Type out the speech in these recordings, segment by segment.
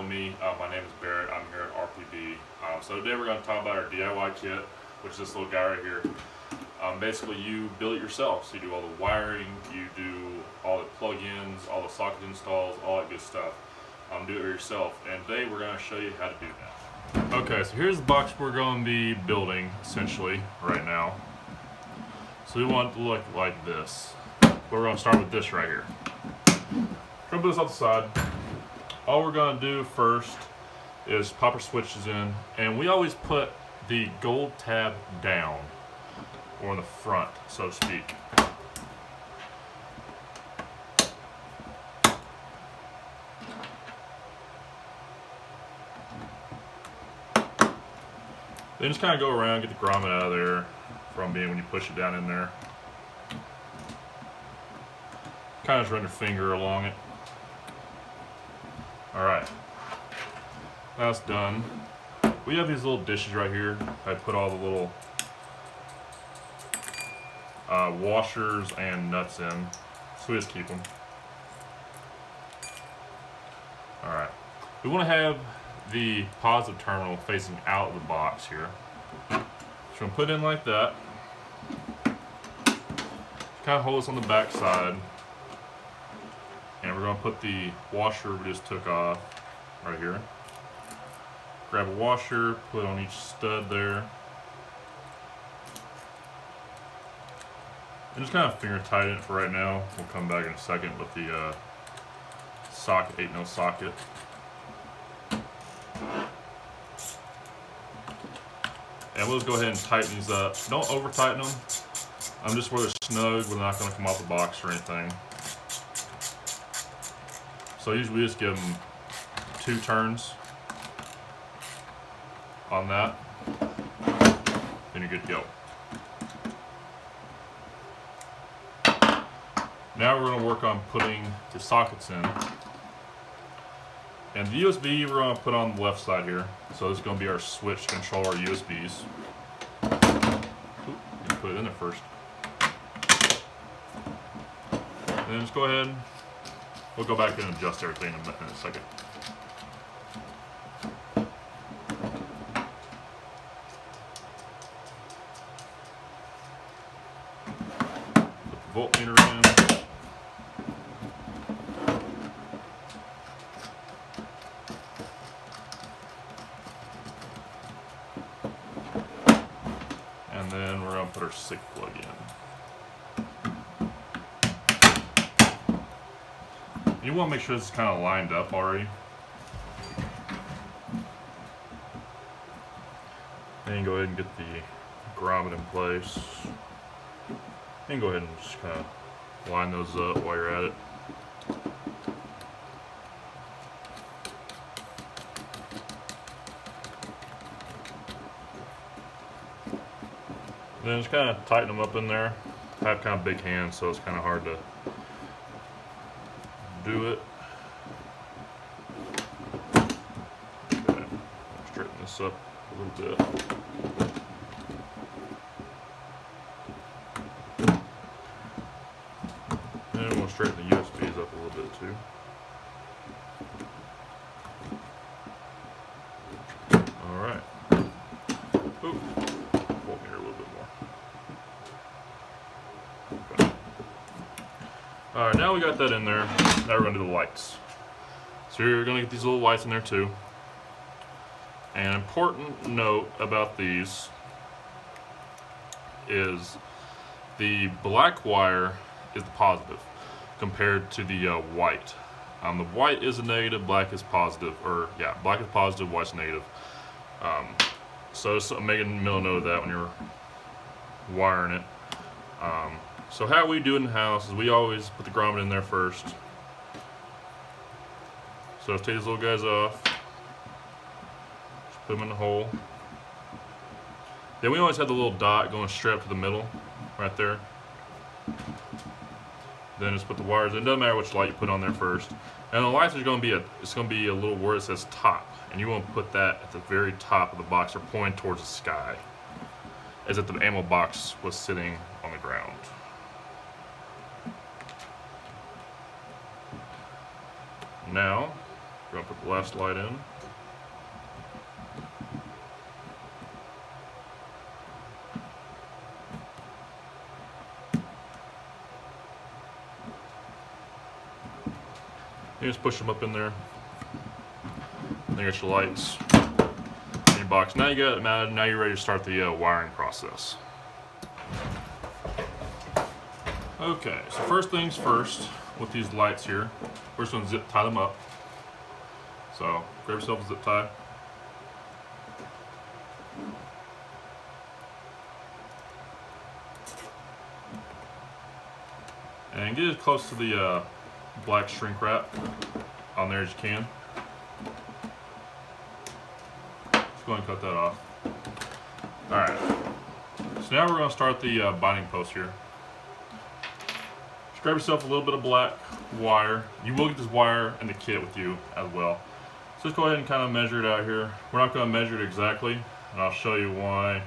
me. My name is Barrett. I'm here at RPB. So today we're going to talk about our DIY kit, which is this little guy right here. Basically, you build it yourself. So you do all the wiring, you do all the plug-ins, all the socket installs, all that good stuff. Do it yourself. And today we're going to show you how to do that. Okay, so here's the box we're going to be building essentially right now. So we want it to look like this. But we're going to start with this right here. We're going to put this off the side. All we're going to do first is pop our switches in, and we always put the gold tab down, or in the front, so to speak. Then just kind of go around, get the grommet out of there from being when you push it down in there. Kind of just run your finger along it. Alright, that's done. We have these little dishes right here. I put all the little washers and nuts in, so we just keep them. Alright, we want to have the positive terminal facing out of the box here. So we're going to put it in like that. Kind of hold this on the back side. And we're going to put the washer we just took off right here. Grab a washer, put it on each stud there. And just kind of finger tighten it for right now. We'll come back in a second with the socket, 8 mil socket. And we'll just go ahead and tighten these up. Don't over tighten them. Just where they're snug, we're not going to come off the box or anything. So usually we just give them 2 turns on that, then you're good to go. Now we're going to work on putting the sockets in. And the USB we're going to put on the left side here. So this is going to be our switch to control our USBs. Ooh, put it in there first. And then just go ahead. We'll go back and adjust everything in a second. Put the voltmeter in. And then we're going to put our SIG plug in. You want to make sure this is kind of lined up already. And go ahead and get the grommet in place. And go ahead and just kind of line those up while you're at it. Then just kind of tighten them up in there. I have kind of big hands, so it's kind of hard to do it. Okay, straighten this up a little bit. And we'll straighten the USBs up a little bit too. Alright. Oop. Voltmeter a little bit more. Okay. Alright, now we got that in there. Now we're going to do the lights. So you're going to get these little lights in there too. An important note about these is the black wire is the positive compared to the white. The white is a negative, black is positive, or yeah, black is positive, white's negative. So just make a mental note of that when you're wiring it. So how we do it in the house is we always put the grommet in there first. So let's take these little guys off. Just put them in the hole. Then we always have the little dot going straight up to the middle, right there. Then just put the wires in. It doesn't matter which light you put on there first. And the lights are going to be a little where it says top, and you want to put that at the very top of the box or pointing towards the sky, as if the ammo box was sitting on the ground. Now We're gonna put the last light in. You just push them up in there. Then you got your lights in your box. Now you got it mounted. Now you're ready to start the wiring process. Okay, so first things first with these lights here. We're just gonna zip tie them up. So grab yourself a zip tie. And get as close to the black shrink wrap on there as you can. Just go ahead and cut that off. Alright, so now we're going to start the binding post here. Just grab yourself a little bit of black wire. You will get this wire in the kit with you as well. So just go ahead and kind of measure it out here. We're not going to measure it exactly, and I'll show you why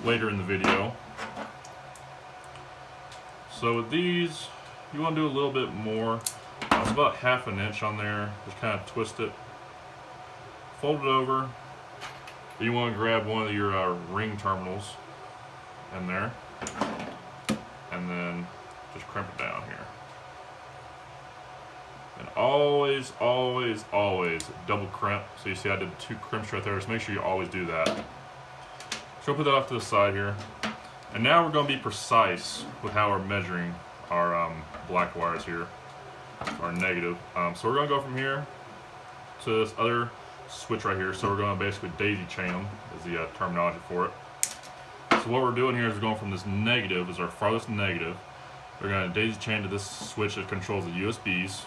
later in the video. So with these, you want to do a little bit more. It's about 1/2 inch on there. Just kind of twist it, fold it over. You want to grab one of your ring terminals in there, and then just crimp it down here. And always, always, always double crimp. So you see I did 2 crimps right there. Just make sure you always do that. So we'll put that off to the side here. And now we're going to be precise with how we're measuring our black wires here, our negative. So we're going to go from here to this other switch right here. So we're going to basically daisy chain them, is the terminology for it. So what we're doing here is we're going from this negative, is our farthest negative. We're going to daisy chain to this switch that controls the USBs,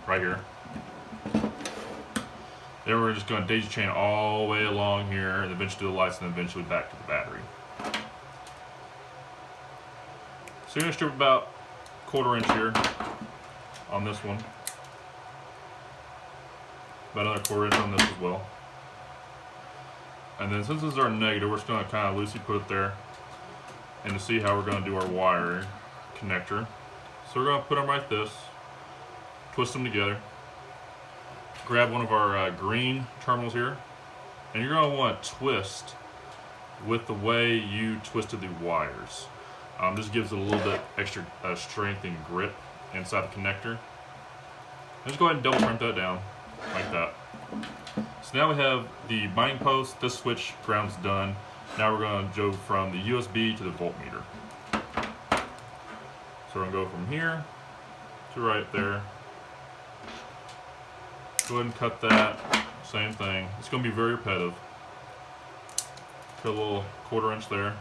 right here. Then we're just going to daisy chain all the way along here, and eventually to the lights, and then eventually back to the battery. So you're going to strip about 1/4 inch here on this one. About another 1/4 inch on this as well. And then since this is our negative, we're just going to kind of loosely put it there. And to see how we're going to do our wire connector. So we're going to put them like this. Twist them together. Grab one of our green terminals here. And you're going to want to twist with the way you twisted the wires. This gives it a little bit extra strength and grip inside the connector. Let's go ahead and double crimp that down, like that. So now we have the binding post, this switch, ground's done. Now we're going to go from the USB to the voltmeter. So we're going to go from here to right there. Go ahead and cut that, same thing. It's going to be very repetitive. Put a little 1/4 inch there.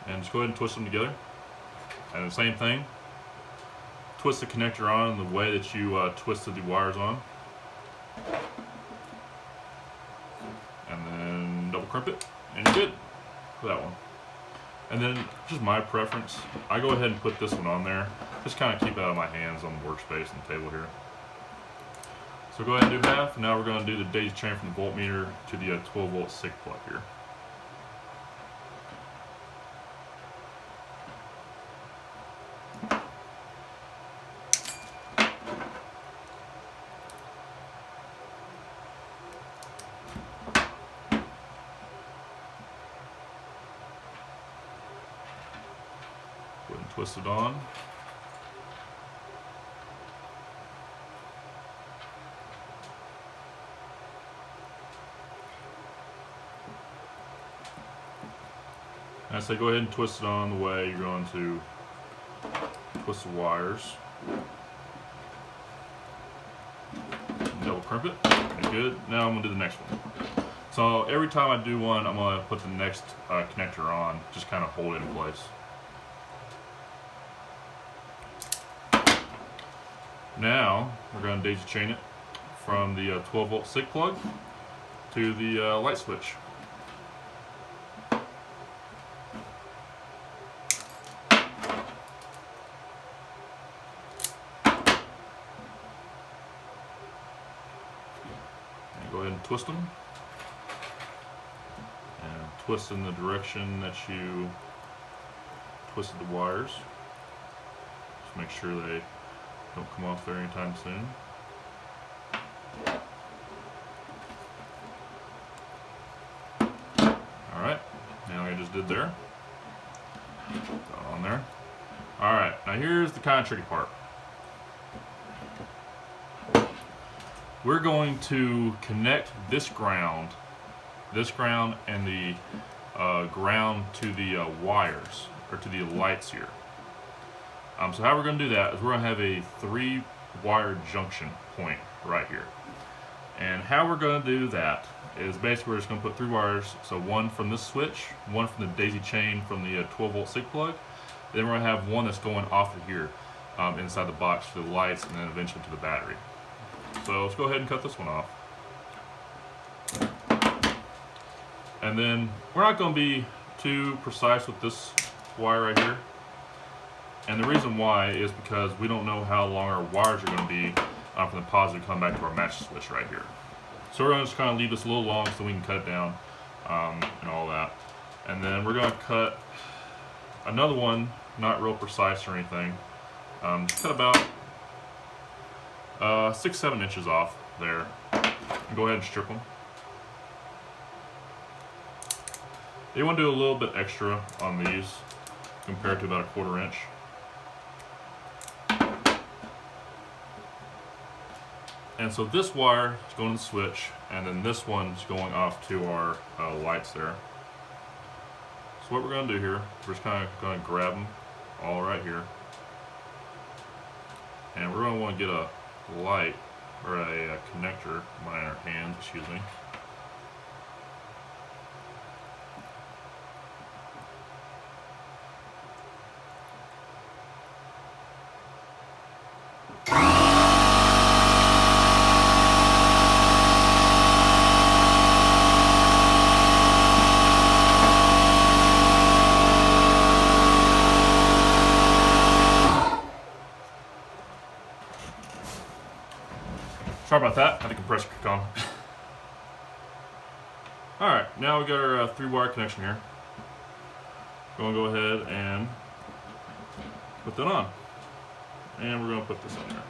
And just go ahead and twist them together. And the same thing. Twist the connector on the way that you twisted the wires on. And then double crimp it, and you're good for that one. And then, just my preference, I go ahead and put this one on there. Just kind of keep it out of my hands on the workspace and the table here. So go ahead and do half. Now we're going to do the daisy chain from the voltmeter to the 12 volt SIG plug here. Go ahead and twist it on. And I say go ahead and twist it on the way you're going to twist the wires. Double crimp it. Okay, good. Now I'm going to do the next one. So every time I do one, I'm going to put the next connector on, just kind of hold it in place. Now we're going to daisy chain it from the 12 volt SIG plug to the light switch. And go ahead and twist them. And twist in the direction that you twisted the wires. Just make sure they don't come off there anytime soon. Alright, now like I just did there. Put that on there. Alright, now here's the kind of tricky part. We're going to connect this ground and the ground to the wires, or to the lights here. So how we're going to do that is we're going to have a 3-wire junction point right here. And how we're going to do that is basically we're just going to put 3 wires, so one from this switch, one from the daisy chain from the 12-volt SIG plug, then we're going to have one that's going off of here inside the box to the lights, and then eventually to the battery. So let's go ahead and cut this one off. And then we're not going to be too precise with this wire right here. And the reason why is because we don't know how long our wires are going to be from the positive coming back to our match switch right here. So we're going to just kind of leave this a little long so we can cut it down and all that. And then we're going to cut another one, not real precise or anything. Just cut about 6-7 inches off there. And go ahead and strip them. You want to do a little bit extra on these compared to about 1/4 inch. And so this wire is going to the switch, and then this one's going off to our lights there. So what we're going to do here, we're just kind of going to grab them all right here. And we're going to want to get a light, or a connector, in our hands, excuse me. Sorry about that, had the compressor kick on. Alright, now we got our 3-wire connection here. We're going to go ahead and put that on. And we're going to put this in there.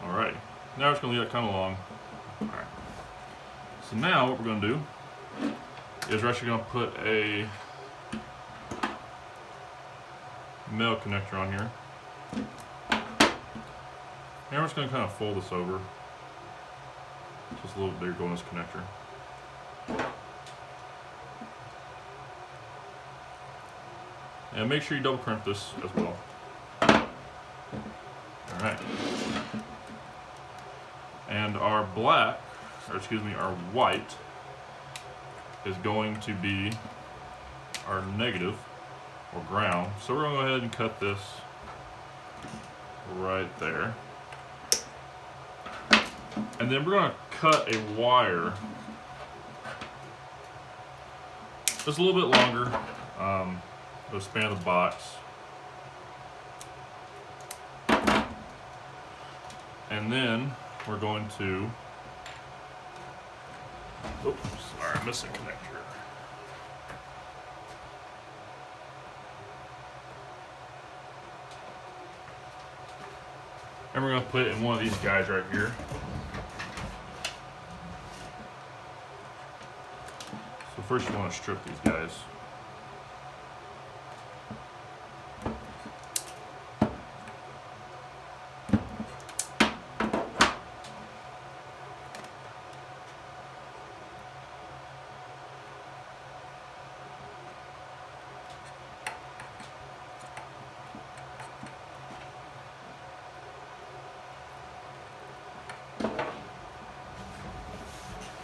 Alright, now we're just going to leave that kind of long. Alright. So now what we're going to do is we're actually going to put a male connector on here. And we're just going to kind of fold this over just a little bit going this connector. And make sure you double crimp this as well. Alright. And our black, or excuse me, our white is going to be our negative or ground. So we're going to go ahead and cut this right there. And then we're going to cut a wire just a little bit longer, to span the box. And then we're going to, oops, sorry, I'm missing a connector. And we're going to put it in one of these guys right here. So first you want to strip these guys.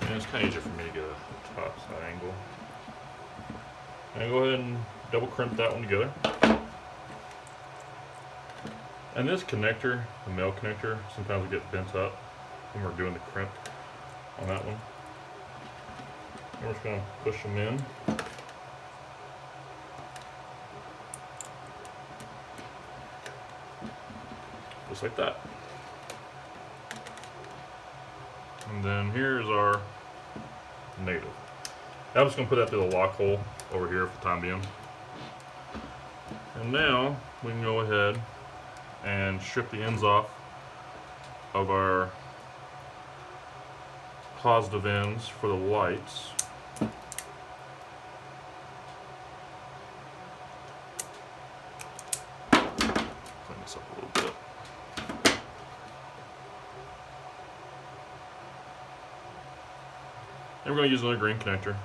And it's kind of easier for me to get a top side angle. And go ahead and double crimp that one together. And this connector, the male connector, sometimes it gets bent up when we're doing the crimp on that one. And we're just going to push them in. Just like that. And then here's our negative. I'm just going to put that through the lock hole over here for the time being. And now we can go ahead and strip the ends off of our positive ends for the lights. Clean this up a little bit. And we're going to use another green connector.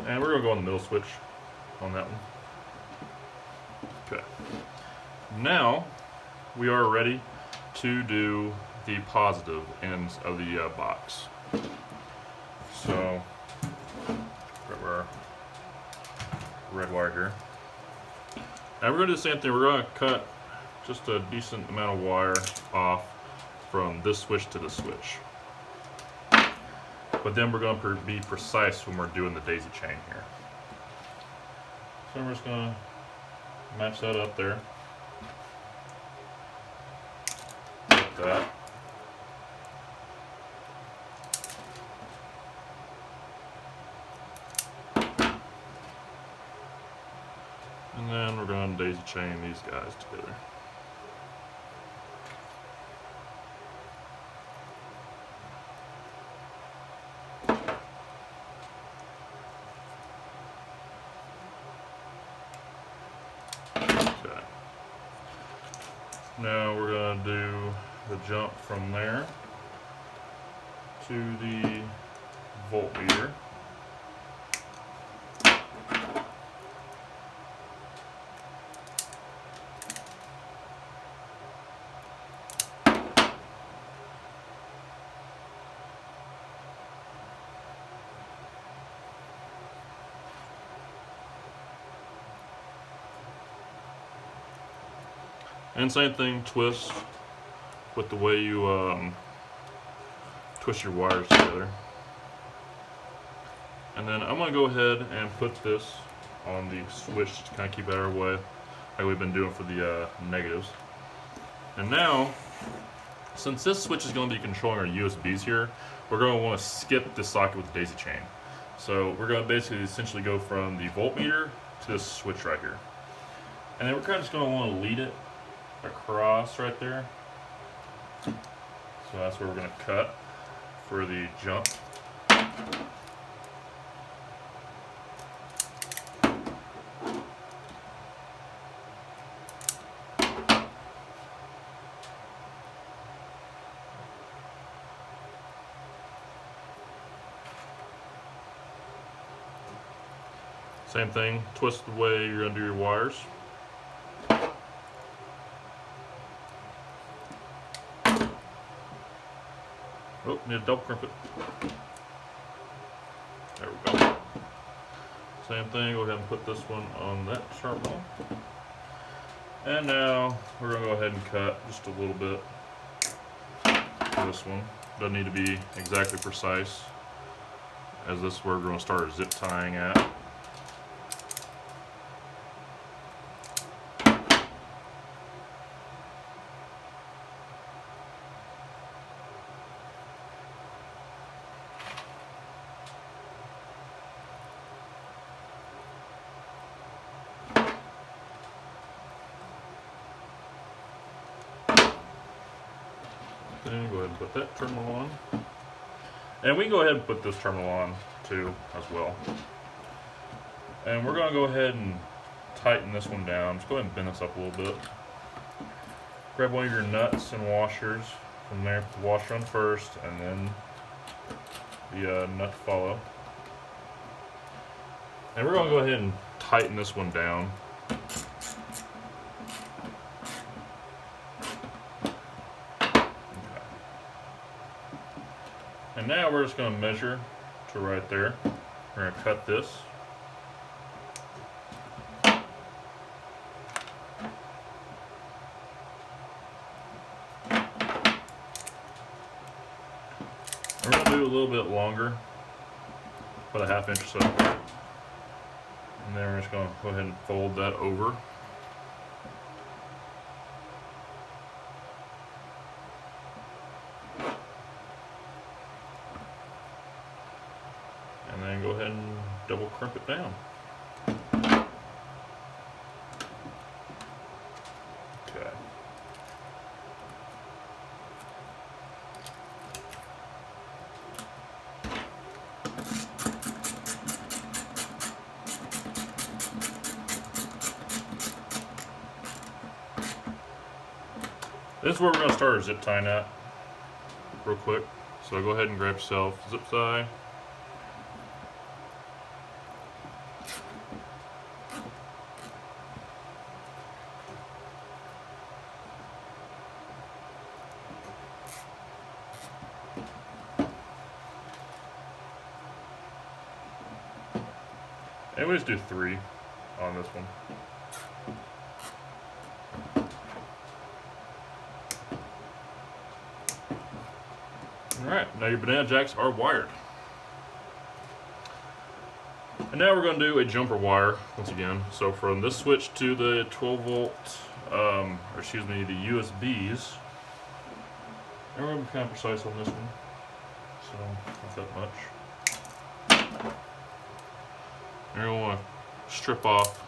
And we're going to go on the middle switch on that one. Okay. Now we are ready to do the positive ends of the box. So grab our red wire here. Now we're going to do the same thing. We're going to cut just a decent amount of wire off from this switch to this switch. But then we're going to be precise when we're doing the daisy chain here. So we're just going to match that up there. Like that. And then we're going to daisy chain these guys together. Now we're going to do the jump from there to the voltmeter. And same thing, twist with the way you twist your wires together. And then I'm going to go ahead and put this on the switch to kind of keep it out of our way, like we've been doing for the negatives. And now, since this switch is going to be controlling our USBs here, we're going to want to skip this socket with the daisy chain. So we're going to basically essentially go from the voltmeter to this switch right here. And then we're kind of just going to want to lead it across right there. So that's where we're going to cut for the jump. Same thing, twist the way you're going to do your wires. Oh, need to double crimp it. There we go. Same thing, go ahead and put this one on that terminal. And now we're going to go ahead and cut just a little bit for this one. Doesn't need to be exactly precise, as this is where we're going to start zip tying at. Then go ahead and put that terminal on. And we can go ahead and put this terminal on too as well. And we're going to go ahead and tighten this one down. Just go ahead and bend this up a little bit. Grab one of your nuts and washers from there. Put the washer on first and then the nut to follow. And we're going to go ahead and tighten this one down. And now we're just going to measure to right there. We're going to cut this. longer, about a 1/2 inch or so. And then we're just going to go ahead and fold that over. And then go ahead and double crimp it down. Okay. This is where we're going to start our zip tying at, real quick. So go ahead and grab yourself a zip tie. And we just do 3 on this one. Alright, now your banana jacks are wired. And now we're going to do a jumper wire once again. So from this switch to the 12 volt, or excuse me, the USBs. And we're going to be kind of precise on this one. So, not that much. You're going to want to strip off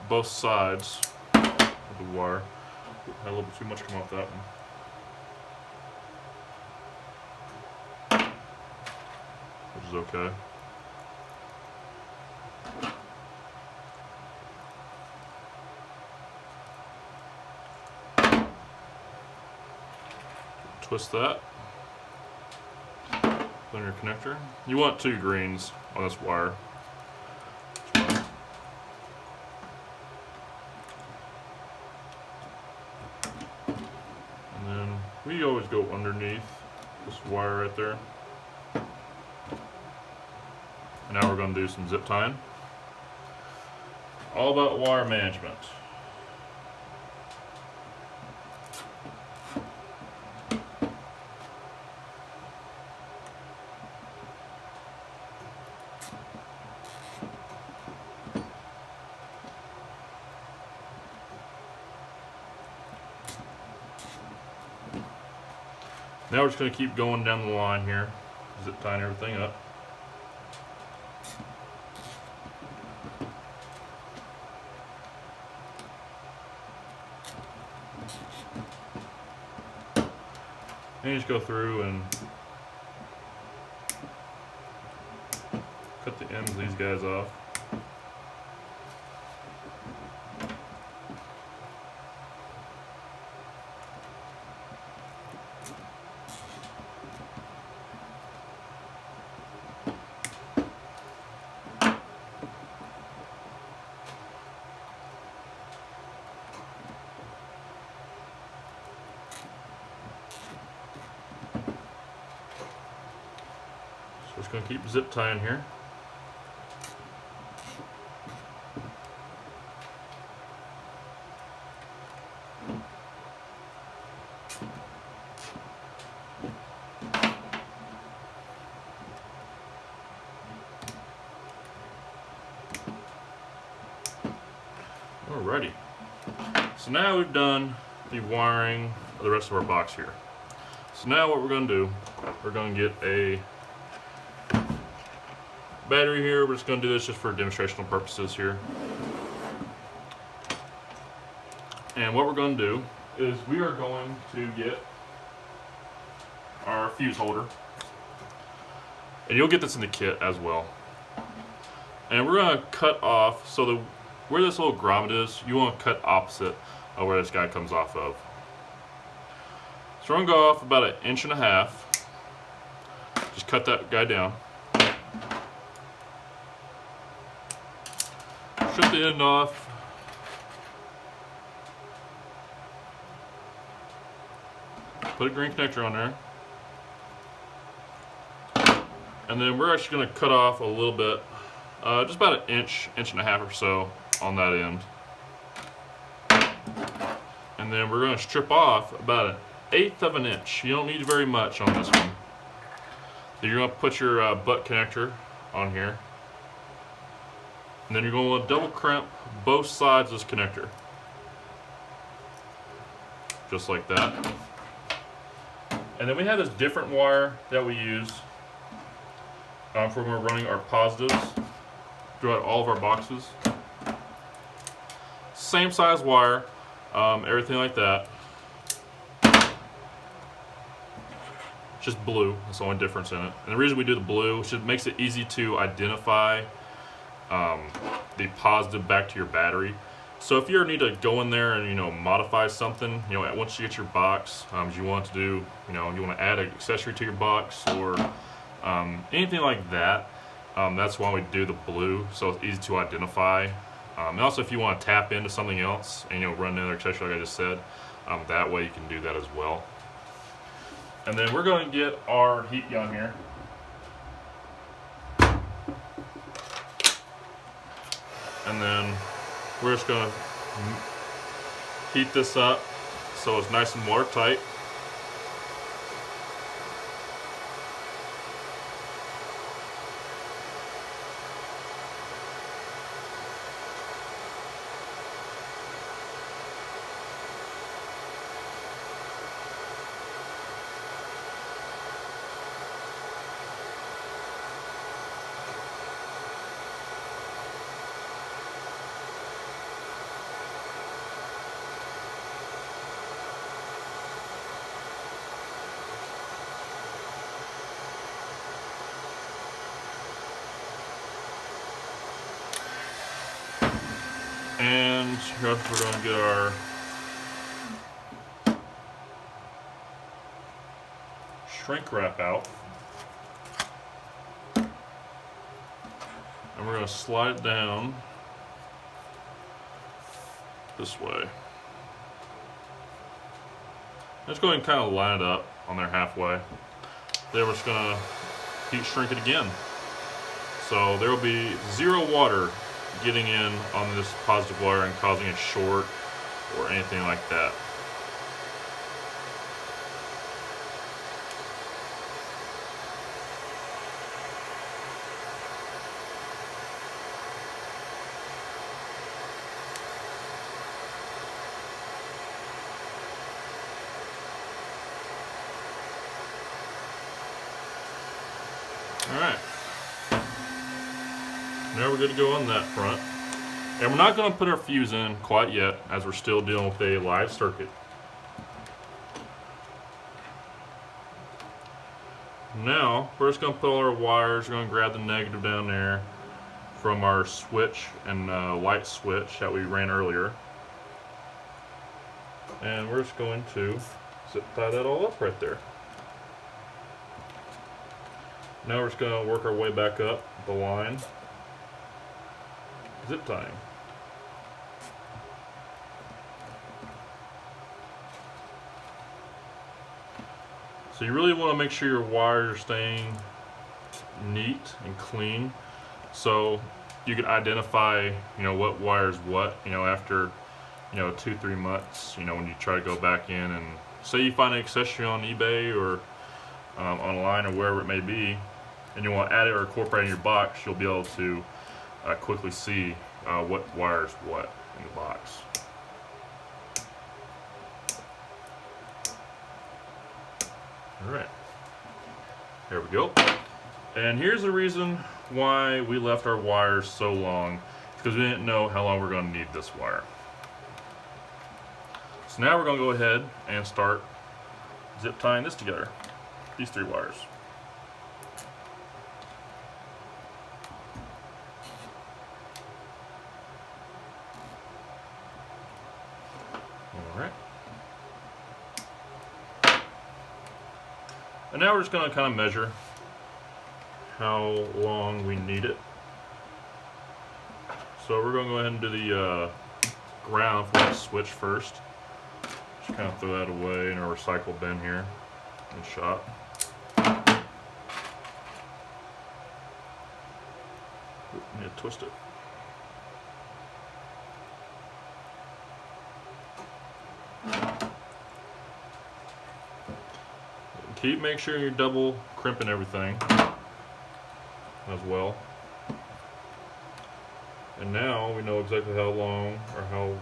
both sides of the wire. Had a little bit too much come off that one. Which is okay. Twist that. Put in your connector. You want 2 greens on this wire. And then we always go underneath this wire right there. And now we're going to do some zip tying. All about wire management. Now we're just going to keep going down the line here, zip tying everything up. And you just go through and cut the ends of these guys off. So we're just going to keep zip tying here. Alrighty. So now we've done the wiring of the rest of our box here. So now what we're going to do, we're going to get a battery here. We're just going to do this just for demonstrational purposes here. And what we're going to do is we are going to get our fuse holder. And you'll get this in the kit as well. And we're going to cut off, so where this little grommet is, you want to cut opposite of where this guy comes off of. So we're going to go off about 1.5 inches. Just cut that guy down. Strip the end off. Put a green connector on there. And then we're actually going to cut off a little bit, just about 1 inch, 1.5 inches or so on that end. And then we're going to strip off about 1/8 of an inch. You don't need very much on this one. You're going to put your butt connector on here. And then you're going to double crimp both sides of this connector. Just like that. And then we have this different wire that we use for when we're running our positives throughout all of our boxes. Same size wire, everything like that. Just blue, that's the only difference in it. And the reason we do the blue is it makes it easy to identify the positive back to your battery. So if you ever need to go in there and modify something, once you get your box, you want to do, you want to add an accessory to your box or anything like that. That's why we do the blue, so it's easy to identify. And also, if you want to tap into something else and run another accessory like I just said, that way you can do that as well. And then we're going to get our heat gun here. And then we're just going to heat this up so it's nice and watertight. And we're going to get our shrink wrap out. And we're going to slide it down this way. Just go ahead and kind of line it up on there halfway. Then we're just going to heat shrink it again. So there will be 0 water getting in on this positive wire and causing a short or anything like that. Alright. Now we're good to go on that front. And we're not going to put our fuse in quite yet, as we're still dealing with a live circuit. Now, we're just going to put all our wires, we're going to grab the negative down there from our switch and light switch that we ran earlier. And we're just going to zip tie that all up right there. Now we're just going to work our way back up the line. Zip tying. So you really want to make sure your wires are staying neat and clean, so you can identify, what wire's what, after, 2-3 months, when you try to go back in and say you find an accessory on eBay or online or wherever it may be, and you want to add it or incorporate it in your box, you'll be able to quickly see what wire's what in the box. Alright, there we go. And here's the reason why we left our wires so long, because we didn't know how long we're going to need this wire. So now we're going to go ahead and start zip tying this together, these 3 wires. Alright. And now we're just going to kind of measure how long we need it. So we're going to go ahead and do the ground for the switch first. Just kind of throw that away in our recycle bin here and shop. Need to twist it. make sure you're double crimping everything as well. And now we know exactly how long or how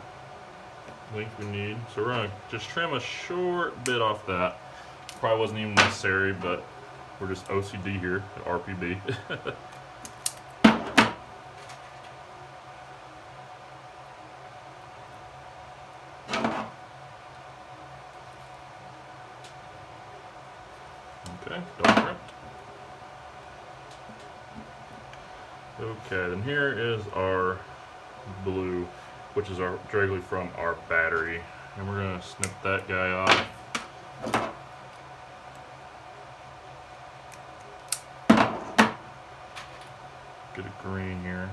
length we need. So we're gonna just trim a short bit off that. Probably wasn't even necessary, but we're just OCD here at RPB. Okay, double crimped. Okay, then here is our blue, which is directly from our battery. And we're gonna snip that guy off. Get a green here.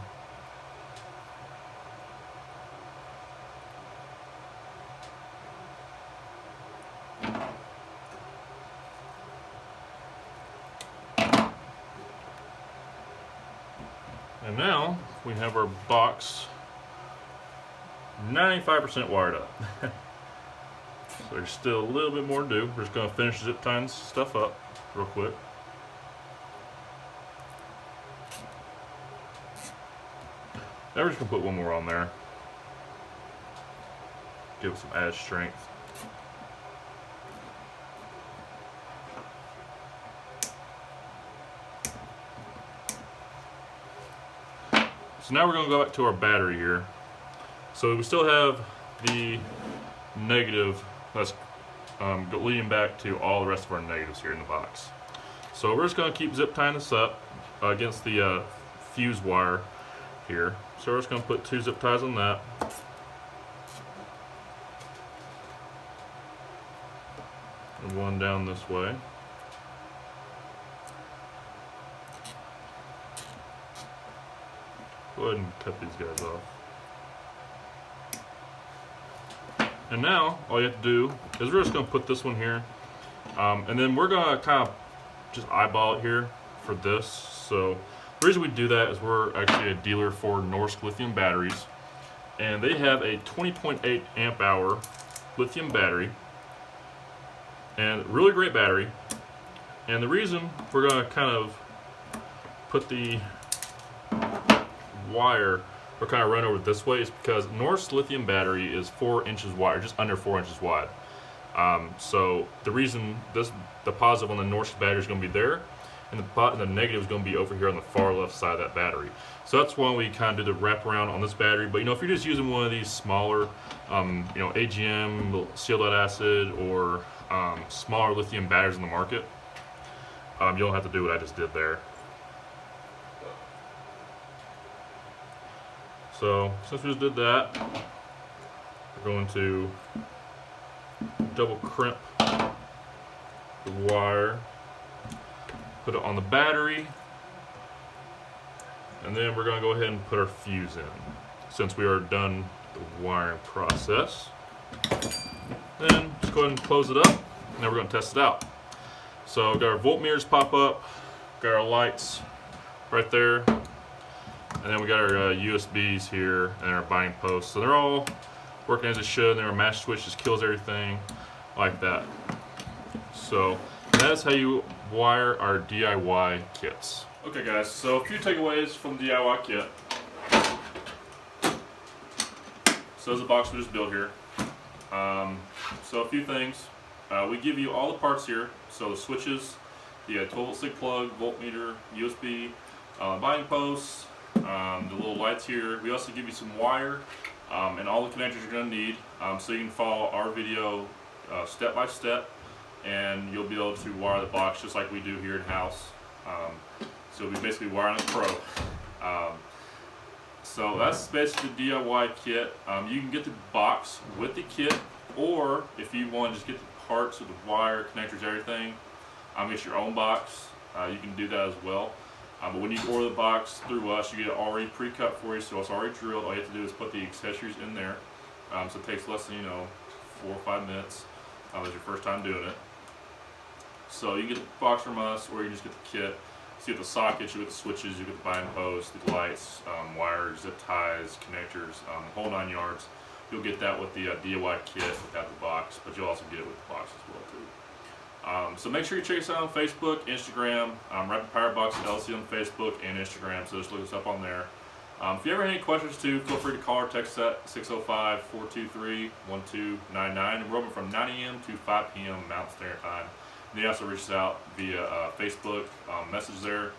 And now we have our box 95% wired up. So there's still a little bit more to do. We're just going to finish zip tying stuff up real quick. Now we're just going to put one more on there. Give it some added strength. So now we're going to go back to our battery here. So we still have the negative that's leading back to all the rest of our negatives here in the box. So we're just going to keep zip tying this up against the fuse wire here. So we're just going to put 2 zip ties on that. And one down this way. Go ahead and cut these guys off. And now, all you have to do is we're just going to put this one here. And then we're going to kind of just eyeball it here for this. So the reason we do that is we're actually a dealer for Norsk lithium batteries. And they have a 20.8 amp hour lithium battery. And really great battery. And the reason we're going to kind of put the wire or kind of run over this way is because Norsk lithium battery is 4 inches wide, or just under 4 inches wide. So the reason the positive on the Norsk battery is going to be there, and the negative is going to be over here on the far left side of that battery. So that's why we kind of do the wraparound on this battery. But if you're just using one of these smaller, AGM, sealed lead acid, or smaller lithium batteries in the market, you don't have to do what I just did there. So since we just did that, we're going to double crimp the wire, put it on the battery, and then we're going to go ahead and put our fuse in. Since we are done the wiring process, then just go ahead and close it up, and then we're going to test it out. So we've got our voltmeters pop up, got our lights right there. And then we got our USBs here and our binding posts. So they're all working as it should. And then our match switch just kills everything like that. So that's how you wire our DIY kits. Okay guys, so a few takeaways from the DIY kit. So there's a box we just built here. So a few things. We give you all the parts here. So the switches, the 12-volt stick plug, voltmeter, USB, binding posts, the little lights here. We also give you some wire and all the connectors you're going to need, so you can follow our video step by step, and you'll be able to wire the box just like we do here in house. So we'll be basically wiring a pro. So that's basically the DIY kit. You can get the box with the kit, or if you want to just get the parts with the wire, connectors, everything, get your own box. You can do that as well. But when you order the box through us, you get it already pre-cut for you, so it's already drilled. All you have to do is put the accessories in there. So it takes less than 4 or 5 minutes. As your first time doing it. So you get the box from us, or you just get the kit. So you get the sockets, you get the switches, you get the binding posts, the lights, wires, zip ties, connectors, the whole 9 yards. You'll get that with the DIY kit without the box, but you'll also get it with the box as well too. So make sure you check us out on Facebook, Instagram, Rapid Power Box LC on Facebook and Instagram. So just look us up on there. If you ever have any questions too, feel free to call or text at 605-423-1299. And we're open from 9 a.m. to 5 p.m. Mountain Standard Time. And you also reach us out via Facebook message there.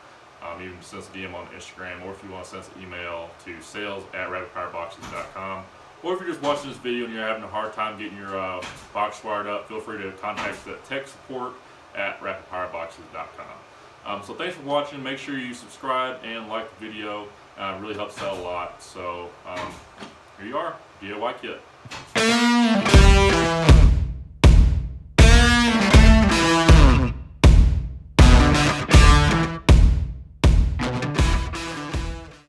You can send us a DM on Instagram, or if you want to send us an email to sales@rapidpowerboxes.com. Or if you're just watching this video and you're having a hard time getting your box wired up, feel free to contact the tech support at rapidpowerboxes.com. So thanks for watching. Make sure you subscribe and like the video. It really helps out a lot. So here you are, DIY kit.